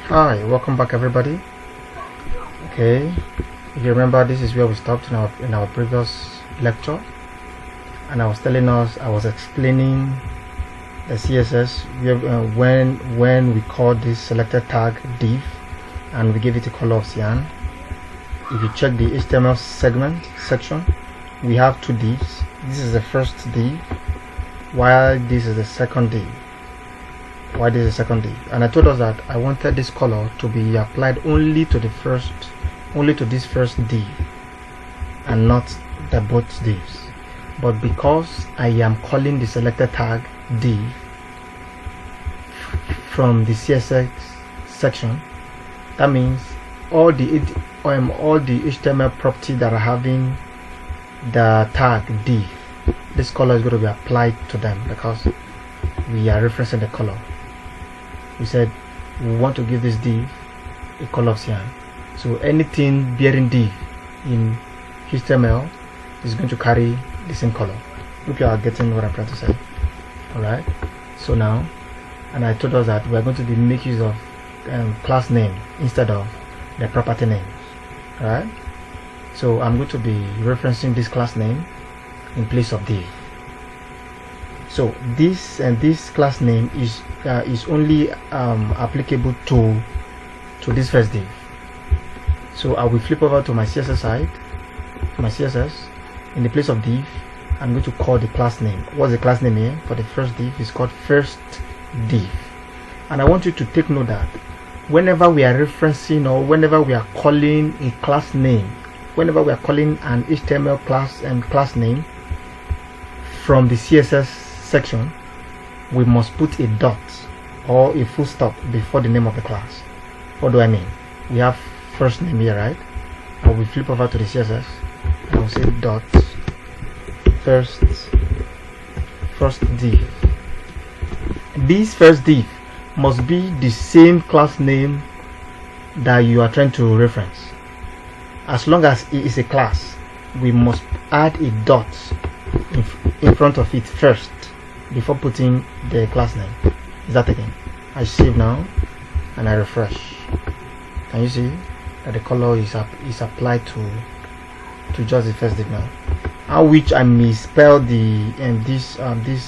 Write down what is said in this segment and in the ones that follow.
Hi, welcome back everybody. Okay, if you remember, this is where we stopped in our previous lecture, and I was explaining the CSS when we call this selected tag div and we give it a color of cyan. If you check the HTML section, we have two divs. This is the first div, while this is the second div. And I told us that I wanted this color to be applied only to this first div and not the both divs. But because I am calling the selected tag div from the CSS section, that means all the HTML property that are having the tag div, this color is going to be applied to them because we are referencing the color. We said we want to give this div a color of cyan, so anything bearing div in HTML is going to carry the same color. Hope you are getting what I'm trying to say. Alright, so now, and I told us that we are going to be make use of class name instead of the property names. Alright, so I'm going to be referencing this class name in place of div. So this class name is only applicable to this first div. So I will flip over to my CSS side, my CSS. In the place of div, I'm going to call the class name. What's the class name here for the first div? Is called first div. And I want you to take note that whenever we are referencing or whenever we are calling a class name, whenever we are calling an HTML class and class name from the CSS section, we must put a dot or a full stop before the name of the class. What do I mean? We have first name here, right? I will flip over to the CSS. I will say dot first div. This first div must be the same class name that you are trying to reference. As long as it is a class, we must add a dot in front of it first before putting the class name. Is that again? I save now and I refresh. Can you see that the color is applied to just the first div now? Which I misspelled this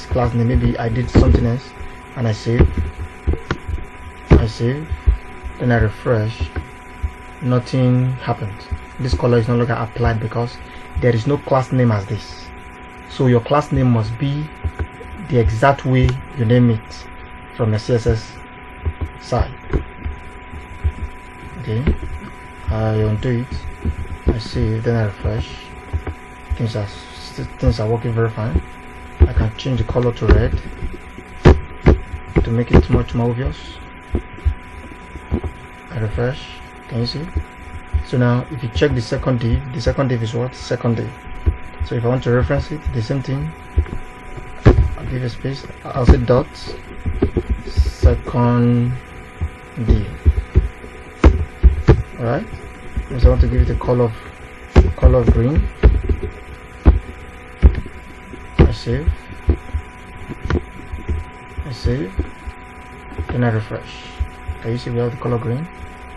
class name. Maybe I did something else and I save, then I refresh. Nothing happened. This color is no longer applied because there is no class name as this. So your class name must be the exact way you name it from the CSS side. Okay, I undo it, I save, then I refresh. Things are working very fine. I can change the color to red to make it much more obvious. I refresh. Can you see? So now if you check the second div is what? Second div. So if I want to reference it, the same thing. I'll give a space. I'll say dot second div. Alright. So I want to give it a color of green. I save, then I refresh. Can you see we have the color green?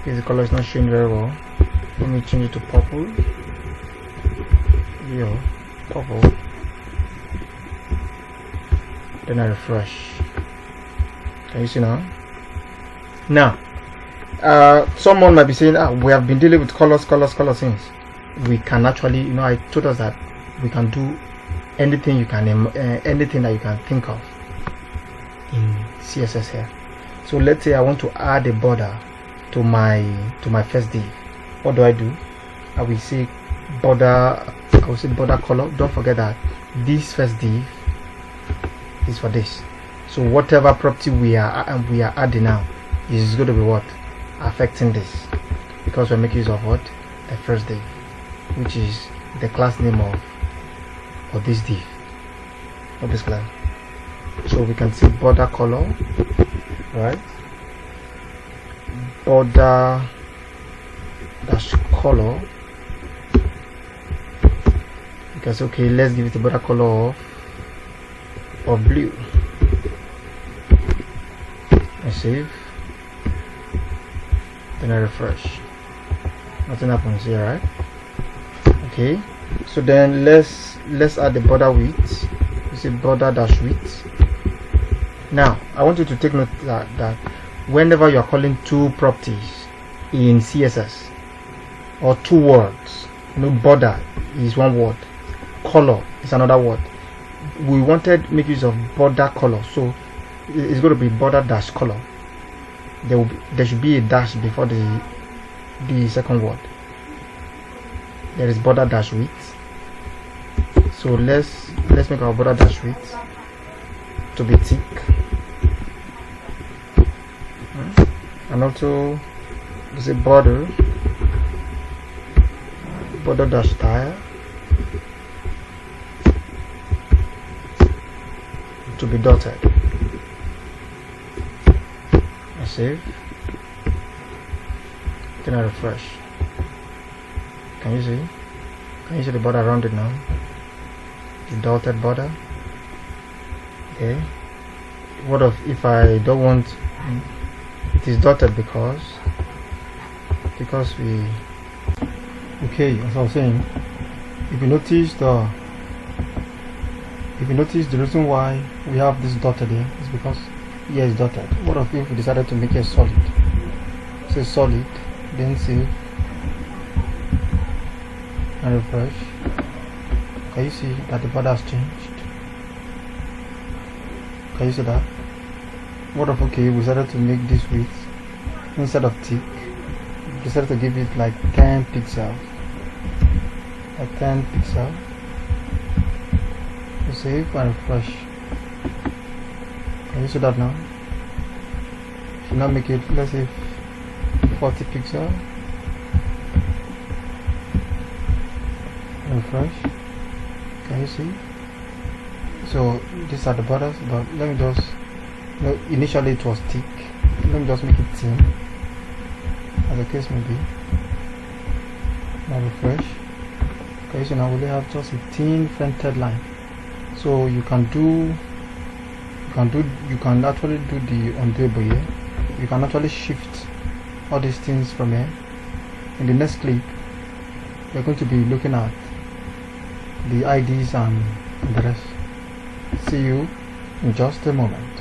If the color is not showing very well, let me change it to purple. Yeah, purple. Then I refresh. Can you see now? Now, someone might be saying, we have been dealing with colors since. We can actually, I told us that we can do anything anything that you can think of in CSS here. So let's say I want to add a border to my first div. What do? I will say border color. Don't forget that this first div is for this. So whatever property we are adding now is going to be what? Affecting this, because we're making use of what? The first div, which is the class name of this div, of this class. So we can see border color, right? Border dash color. You can say, okay, let's give it a border color of blue. I save. Then I refresh. Nothing happens here, right? Okay, so then let's add the border width. You see border dash width. Now I want you to take note that whenever you are calling two properties in CSS or two words, border is one word, color is another word. We wanted to make use of border color, so it's going to be border dash color. There should be a dash before the second word. There is border dash width. So let's make our border dash width to be thick, and also there's a border dash style to be dotted. I save. Then I refresh. Can you see? Can you see the border around it now? The dotted border. Okay. What if I don't want it is dotted because we okay, as I was saying, if you notice the reason why we have this dotted here is because here is dotted. What if we decided to make it solid? Say solid, then save and refresh. Can you see that the border has changed? Can you see that? What if we decided to make this width instead of thick, we decided to give it like 10 pixels. Like 10 pixels. You save and refresh. Can you see that now? If you now make it, let's say 40 pixels. Refresh. Can you see? So these are the borders, but let me just initially it was thick. Let me just make it thin, as the case may be. Now refresh. Okay, so now we have just a thin fronted line. So you can actually do the undoable here. You can actually shift all these things from here. In the next clip, we're going to be looking at the IDs and the rest. See you in just a moment.